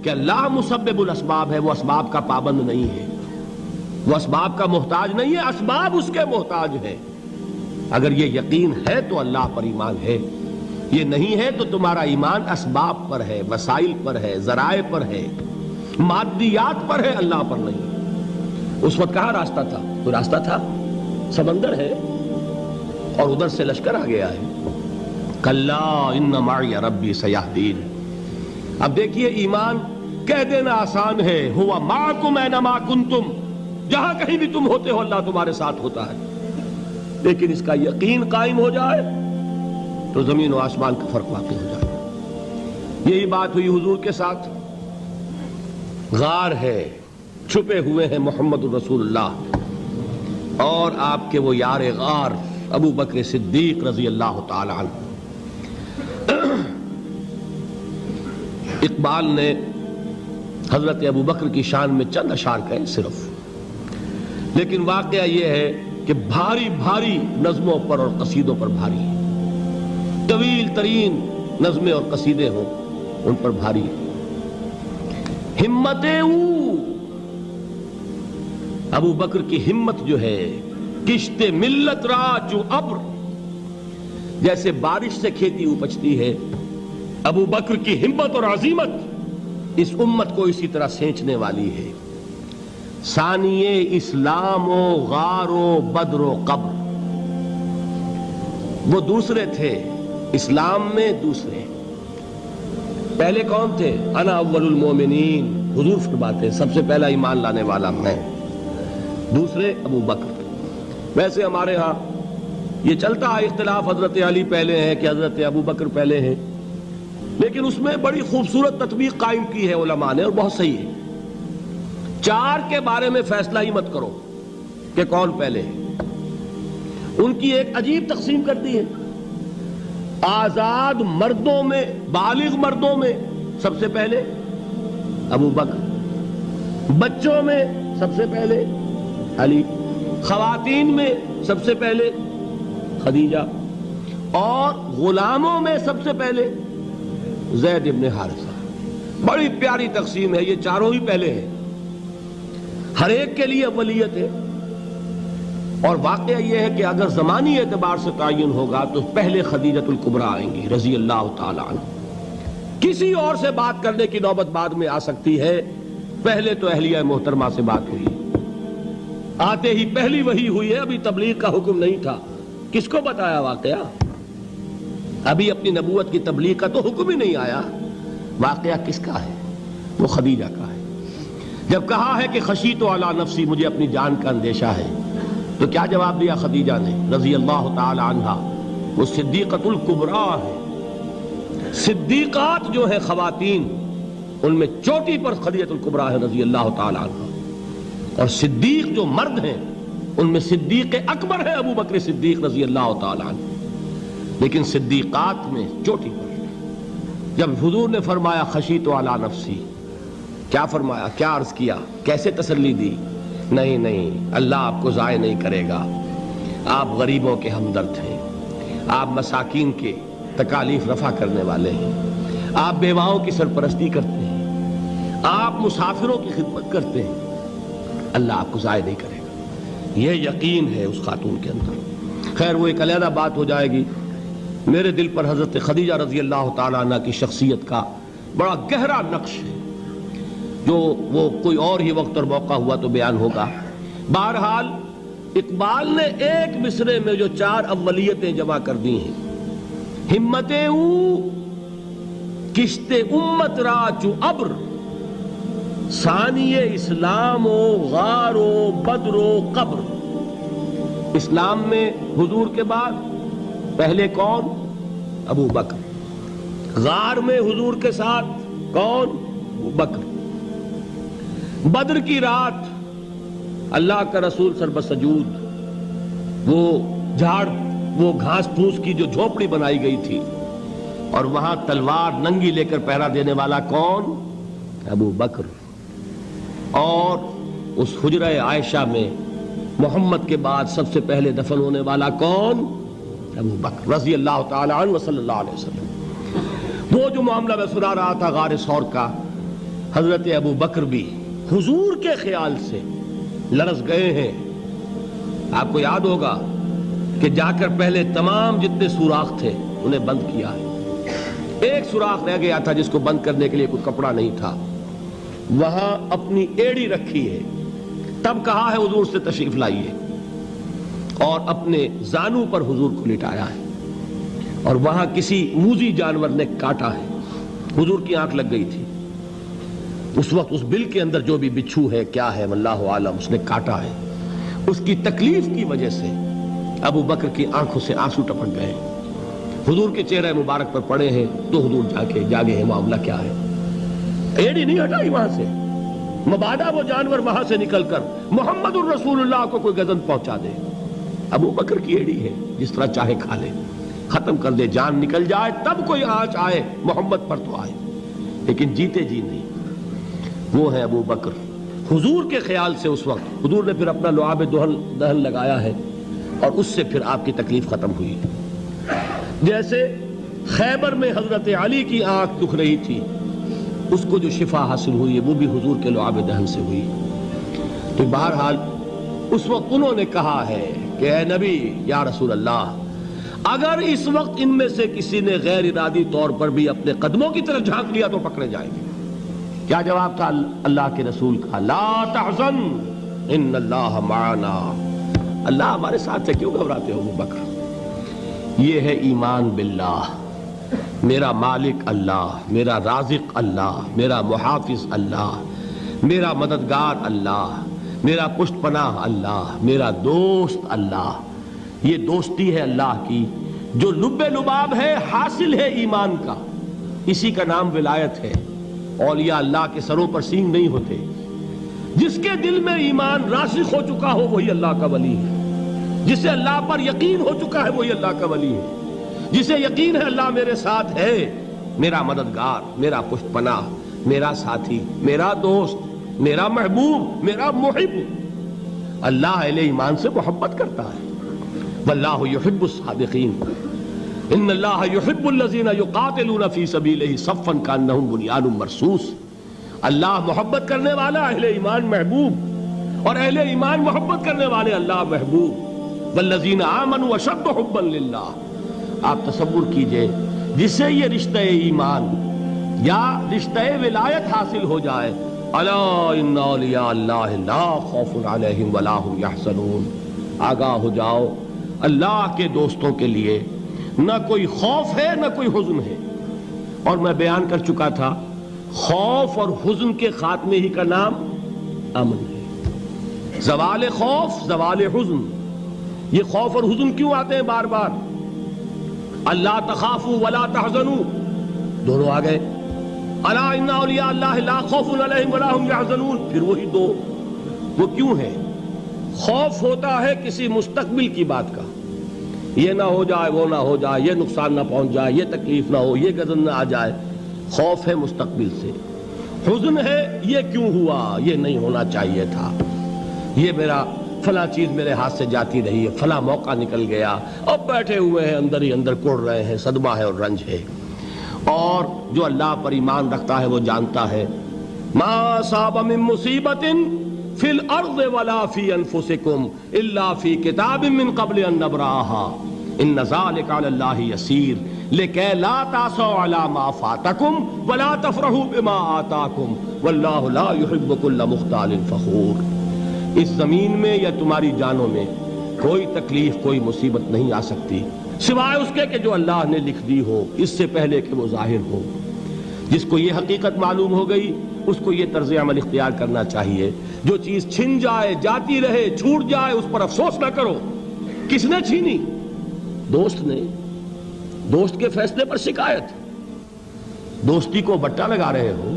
کہ اللہ مسبب الاسباب ہے، وہ اسباب کا پابند نہیں ہے، وہ اسباب کا محتاج نہیں ہے، اسباب اس کے محتاج ہیں۔ اگر یہ یقین ہے تو اللہ پر ایمان ہے، یہ نہیں ہے تو تمہارا ایمان اسباب پر ہے، وسائل پر ہے، ذرائع پر ہے، مادیات پر ہے، اللہ پر نہیں۔ اس وقت کہاں راستہ تھا؟ کوئی راستہ تھا؟ سمندر ہے اور ادھر سے لشکر آ گیا ہے۔ کلا ان معی ربی سیہدین۔ اب دیکھیے ایمان کہہ دینا آسان ہے، ہوا معکم اینما کنتم، جہاں کہیں بھی تم ہوتے ہو اللہ تمہارے ساتھ ہوتا ہے، لیکن اس کا یقین قائم ہو جائے تو زمین و آسمان کا فرق واقع ہو جائے۔ یہی بات ہوئی حضور کے ساتھ۔ غار ہے، چھپے ہوئے ہیں محمد الرسول اللہ اور آپ کے وہ یار غار ابو بکر صدیق رضی اللہ تعالی عنہ۔ اقبال نے حضرت ابو بکر کی شان میں چند اشعار کہے صرف، لیکن واقعہ یہ ہے کہ بھاری بھاری نظموں پر اور قصیدوں پر بھاری ہے، طویل ترین نظمیں اور قصیدے ہوں ان پر بھاری ہے۔ ہمتیں ابو بکر کی ہمت جو ہے، کشت ملت را جو ابر، جیسے بارش سے کھیتی اپجتی ہے، ابو بکر کی ہمت اور عزیمت اس امت کو اسی طرح سینچنے والی ہے۔ ثانیے اسلام و غار و بدر و قبر، وہ دوسرے تھے اسلام میں، دوسرے پہلے کون تھے؟ انا اول المومنین، حضور فرماتے ہیں سب سے پہلا ایمان لانے والا میں، دوسرے ابو بکر۔ ویسے ہمارے ہاں یہ چلتا ہے اختلاف، حضرت علی پہلے ہیں کہ حضرت ابو بکر پہلے ہیں، لیکن اس میں بڑی خوبصورت تطبیق قائم کی ہے علماء نے اور بہت صحیح ہے۔ چار کے بارے میں فیصلہ ہی مت کرو کہ کون پہلے ہے، ان کی ایک عجیب تقسیم کر دی ہے۔ آزاد مردوں میں، بالغ مردوں میں سب سے پہلے ابو بکر، بچوں میں سب سے پہلے علی، خواتین میں سب سے پہلے خدیجہ، اور غلاموں میں سب سے پہلے زید ابن حارثہ۔ بڑی پیاری تقسیم ہے، یہ چاروں ہی پہلے ہیں، ہر ایک کے لیے اولیت ہے۔ اور واقعہ یہ ہے کہ اگر زمانی اعتبار سے تعین ہوگا تو پہلے خدیجۃ الکبریٰ آئیں گی رضی اللہ تعالی عنہ، کسی اور سے بات کرنے کی نوبت بعد میں آ سکتی ہے، پہلے تو اہلیہ محترمہ سے بات ہوئی، آتے ہی پہلی وحی ہوئی ہے، ابھی تبلیغ کا حکم نہیں تھا، کس کو بتایا واقعہ؟ ابھی اپنی نبوت کی تبلیغ کا تو حکم ہی نہیں آیا، واقعہ کس کا ہے؟ وہ خدیجہ کا ہے۔ جب کہا ہے کہ خشیت علی نفسی، مجھے اپنی جان کا اندیشہ ہے، تو کیا جواب دیا خدیجہ نے رضی اللہ تعالی عنہا؟ وہ صدیقۃ الکبریٰ ہے، صدیقات جو ہیں خواتین ان میں چوٹی پر خدیجۃ الکبریٰ ہے رضی اللہ تعالی عنہا، اور صدیق جو مرد ہیں ان میں صدیق اکبر ہے ابو بکر صدیق رضی اللہ تعالی عنہ، لیکن صدیقات میں چوٹی پر۔ جب حضور نے فرمایا خشیت علی نفسی، کیا فرمایا، کیا عرض کیا، کیسے تسلی دی؟ نہیں نہیں، اللہ آپ کو ضائع نہیں کرے گا، آپ غریبوں کے ہمدرد ہیں، آپ مساکین کے تکالیف رفع کرنے والے ہیں، آپ بیواؤں کی سرپرستی کرتے ہیں، آپ مسافروں کی خدمت کرتے ہیں، اللہ آپ کو ضائع نہیں کرے گا۔ یہ یقین ہے اس خاتون کے اندر۔ خیر وہ ایک علیحدہ بات ہو جائے گی۔ میرے دل پر حضرت خدیجہ رضی اللہ تعالیٰ عنہ کی شخصیت کا بڑا گہرا نقش ہے، جو وہ کوئی اور ہی وقت اور موقع ہوا تو بیان ہوگا۔ بہرحال اقبال نے ایک مصرے میں جو چار اولیتیں جمع کر دی ہیں، ہمتیں او کشت امت را چو ابر، ثانی اسلام و غار و بدر و قبر۔ اسلام میں حضور کے بعد پہلے کون؟ ابو بکر۔ غار میں حضور کے ساتھ کون؟ ابو بکر۔ بدر کی رات اللہ کا رسول سربسجود، وہ جھاڑ، وہ گھاس پھوس کی جو جھوپڑی بنائی گئی تھی، اور وہاں تلوار ننگی لے کر پہرا دینے والا کون؟ ابو بکر۔ اور اس حجرہ عائشہ میں محمد کے بعد سب سے پہلے دفن ہونے والا کون؟ ابو بکر رضی اللہ تعالی عنہ صلی اللہ علیہ وسلم۔ وہ جو معاملہ میں سنا رہا تھا غار ثور کا، حضرت ابو بکر بھی حضور کے خیال سے لرز گئے ہیں. آپ کو یاد ہوگا کہ جا کر پہلے تمام جتنے سوراخ تھے انہیں بند کیا ہے. ایک سوراخ رہ گیا تھا جس کو بند کرنے کے لیے کوئی کپڑا نہیں تھا. وہاں اپنی ایڑی رکھی ہے. تب کہا ہے حضور سے تشریف لائیے, اور اپنے زانو پر حضور کو لٹایا ہے. اور وہاں کسی موذی جانور نے کاٹا ہے. حضور کی آنکھ لگ گئی تھی. اس وقت اس بل کے اندر جو بھی بچھو ہے کیا ہے واللہ عالم, اس نے کاٹا ہے. اس کی تکلیف کی وجہ سے ابو بکر کی آنکھوں سے آنسو ٹپک گئے. حضور کے چہرے مبارک پر پڑے ہیں تو حضور جاگے ہیں, معاملہ کیا ہے. ایڑی نہیں ہٹائی وہاں سے, مبادا وہ جانور وہاں سے نکل کر محمد الرسول اللہ کو کوئی گزن پہنچا دے. ابو بکر کی ایڑی ہے, جس طرح چاہے کھا لے, ختم کر دے, جان نکل جائے تب کوئی آنچ آئے محمد پر تو آئے, لیکن جیتے جی نہیں. وہ ہے ابو بکر. حضور کے خیال سے اس وقت حضور نے پھر اپنا لعاب دہن لگایا ہے, اور اس سے پھر آپ کی تکلیف ختم ہوئی. جیسے خیبر میں حضرت علی کی آنکھ دکھ رہی تھی, اس کو جو شفا حاصل ہوئی ہے وہ بھی حضور کے لعاب دہن سے ہوئی. تو بہرحال اس وقت انہوں نے کہا ہے کہ اے نبی یا رسول اللہ, اگر اس وقت ان میں سے کسی نے غیر ارادی طور پر بھی اپنے قدموں کی طرف جھانک لیا تو پکڑے جائیں گے. کیا جواب تھا اللہ کے رسول کا؟ لا تحزن ان اللہ معنا, اللہ ہمارے ساتھ ہے, کیوں گھبراتے ہو ابو بکر. یہ ہے ایمان باللہ, میرا مالک اللہ, میرا رازق اللہ, میرا محافظ اللہ, میرا مددگار اللہ, میرا پشت پناہ اللہ, میرا دوست اللہ. یہ دوستی ہے اللہ کی جو لب لباب ہے, حاصل ہے ایمان کا. اسی کا نام ولایت ہے. اولیاء اللہ کے سروں پر سینگ نہیں ہوتے. جس کے دل میں ایمان راسخ ہو چکا ہو وہی اللہ کا ولی ہے. جسے اللہ پر یقین ہو چکا ہے وہی اللہ کا ولی ہے. جسے یقین ہے اللہ میرے ساتھ ہے, میرا مددگار, میرا پشت پناہ, میرا ساتھی, میرا دوست, میرا محبوب, میرا محب. اللہ اہل ایمان سے محبت کرتا ہے. واللہ یحب الصادقین, ان اللہ یحب الذین یقاتلون فی سبیلہ صفا کانہم بنیان مرصوص. اللہ محبت کرنے والا, اہل ایمان محبوب, اور اہل ایمان محبت کرنے والے اللہ محبوب. والذین آمنوا اشد حبا للہ. آپ تصور کیجئے جسے یہ رشتہ ایمان یا رشتہ ولایت حاصل ہو جائے, الا ان اولیاء اللہ لا خوف علیہم ولا هم یحزنون. آگاہ ہو جاؤ, اللہ کے دوستوں کے لیے نہ کوئی خوف ہے نہ کوئی حزن ہے. اور میں بیان کر چکا تھا, خوف اور حزن کے خاتمے ہی کا نام امن ہے. زوال خوف, زوال حزن. یہ خوف اور حزن کیوں آتے ہیں بار بار؟ اللہ تخافوا ولا تحزنوا, دونوں آ گئے. الا ان اولیاء اللہ لا خوف علیہم ولا هم یحزنون, پھر وہی دو. وہ کیوں ہے؟ خوف ہوتا ہے کسی مستقبل کی بات کا, یہ نہ ہو جائے, وہ نہ ہو جائے, یہ نقصان نہ پہنچ جائے, یہ تکلیف نہ ہو, یہ غضب نہ آ جائے. خوف ہے مستقبل سے. حزن ہے یہ کیوں ہوا, یہ نہیں ہونا چاہیے تھا, یہ میرا فلاں چیز میرے ہاتھ سے جاتی رہی ہے, فلاں موقع نکل گیا, اب بیٹھے ہوئے ہیں اندر ہی اندر کڑ رہے ہیں, صدمہ ہے اور رنج ہے. اور جو اللہ پر ایمان رکھتا ہے وہ جانتا ہے ما اصاب من مصیبت فی الارض ولا فی انفسکم الا فی کتاب من قبل ان نبرأها ان ذلک علی اللہ یسیر لکی لا تعصوا علی ما فاتکم ولا تفرحوا بما آتاکم واللہ لا یحب کل مختال فخور. اس زمین میں یا تمہاری جانوں میں کوئی تکلیف, کوئی مصیبت نہیں آ سکتی سوائے اس کے کہ جو اللہ نے لکھ دی ہو, اس سے پہلے کہ وہ ظاہر ہو. جس کو یہ حقیقت معلوم ہو گئی اس کو یہ طرز عمل اختیار کرنا چاہیے. جو چیز چھن جائے, جاتی رہے, چھوٹ جائے, اس پر افسوس نہ کرو. کس نے چھینی؟ دوست نے. دوست کے فیصلے پر شکایت. دوستی کو بٹا لگا رہے ہو,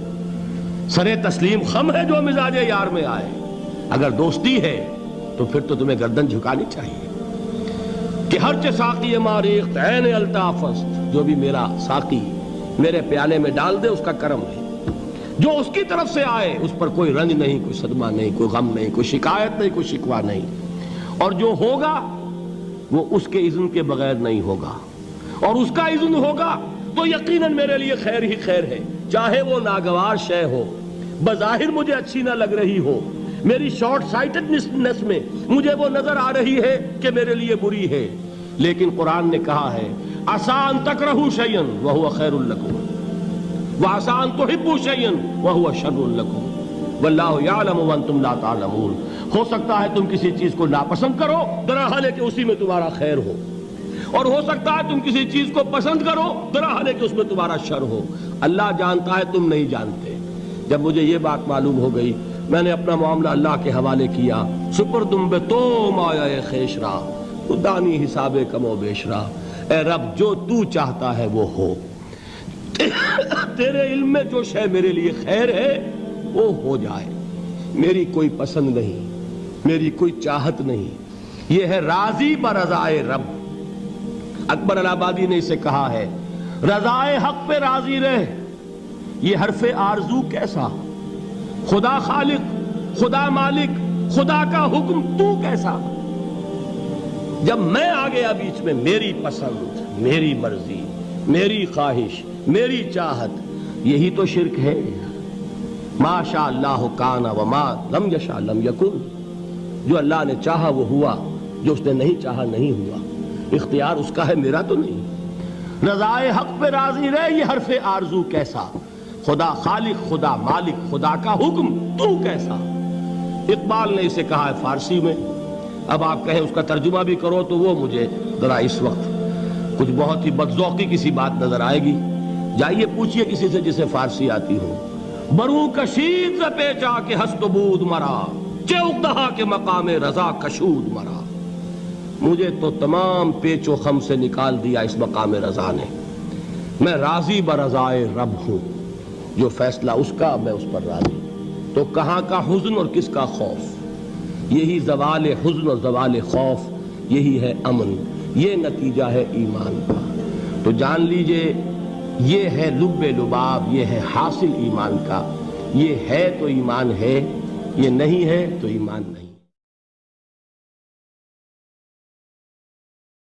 سرے تسلیم خم ہے جو مزاج یار میں آئے. اگر دوستی ہے تو پھر تو تمہیں گردن جھکانی چاہیے کہ ہر چہ ساقی ماریخت عین الطافست, جو بھی میرا ساقی میرے پیالے میں ڈال دے اس کا کرم ہے. جو اس کی طرف سے آئے اس پر کوئی رنج نہیں, کوئی صدمہ نہیں, کوئی غم نہیں, کوئی شکایت نہیں, کوئی شکوہ نہیں. اور جو ہوگا وہ اس کے اذن کے بغیر نہیں ہوگا, اور اس کا اذن ہوگا تو یقیناً میرے لیے خیر ہی خیر ہے, چاہے وہ ناگوار شے ہو, بظاہر مجھے اچھی نہ لگ رہی ہو، میری شارٹ سائٹڈنس میں مجھے وہ نظر آ رہی ہے کہ میرے لیے بری ہے، لیکن قرآن نے کہا ہے عَسَىٰ أَن تَكْرَهُوا شَيْئًا وَهُوَ خَيْرٌ لَكُمْ وَعَسَىٰ أَن تُحِبُّوا شَيْئًا وَهُوَ شَرٌّ لَكُمْ وَاللَّهُ يَعْلَمُ وَأَنتُمْ لَا تَعْلَمُونَ۔ ہو سکتا ہے تم کسی چیز کو ناپسند کرو درحال ہے کہ اسی میں تمہارا خیر ہو، اور ہو سکتا ہے تم کسی چیز کو پسند کرو درحال ہے کہ اس میں تمہارا شر ہو۔ اللہ جانتا ہے، تم نہیں جانتے۔ جب مجھے یہ بات معلوم ہو گئی، میں نے اپنا معاملہ اللہ کے حوالے کیا۔ سپردم بے تو مایا خیش را تو دانی حساب کم و بیش را۔ اے رب، جو تو چاہتا ہے وہ ہو، تیرے علم میں جو شے میرے لیے خیر ہے وہ ہو جائے، میری کوئی پسند نہیں، میری کوئی چاہت نہیں، یہ ہے راضی برضائے رب۔ اکبر الہ آبادی نے اسے کہا ہے رضائے حق پہ راضی رہ، یہ حرف آرزو کیسا، خدا خالق، خدا مالک، خدا کا حکم تو کیسا۔ جب میں آ گیا بیچ میں، میری پسند، میری مرضی، میری خواہش، میری چاہت، یہی تو شرک ہے۔ ما شاء اللہ کان وما لم یشاء لم یکن، جو اللہ نے چاہا وہ ہوا، جو اس نے نہیں چاہا نہیں ہوا، اختیار اس کا ہے، میرا تو نہیں۔ رضائے حق پہ راضی رہ، یہ حرف آرزو کیسا، خدا خالق، خدا مالک، خدا کا حکم تو کیسا۔ اقبال نے اسے کہا ہے فارسی میں، اب آپ کہیں اس کا ترجمہ بھی کرو تو وہ مجھے ذرا اس وقت کچھ بہت ہی بدذوقی کسی بات نظر آئے گی۔ جائیے پوچھئے کسی سے جسے فارسی آتی ہو۔ برو کشید ز پیچا کے ہست و بود مرا، چے اقدہا کے مقام رضا کشود مرا۔ مجھے تو تمام پیچ و خم سے نکال دیا اس مقام رضا نے، میں راضی برضائے رب ہوں، جو فیصلہ اس کا میں اس پر راضی۔ تو کہاں کا حزن اور کس کا خوف، یہی زوال حزن اور زوال خوف، یہی ہے امن، یہ نتیجہ ہے ایمان کا۔ تو جان لیجئے یہ ہے لب لباب، یہ ہے حاصل ایمان کا۔ یہ ہے تو ایمان ہے، یہ نہیں ہے تو ایمان نہیں۔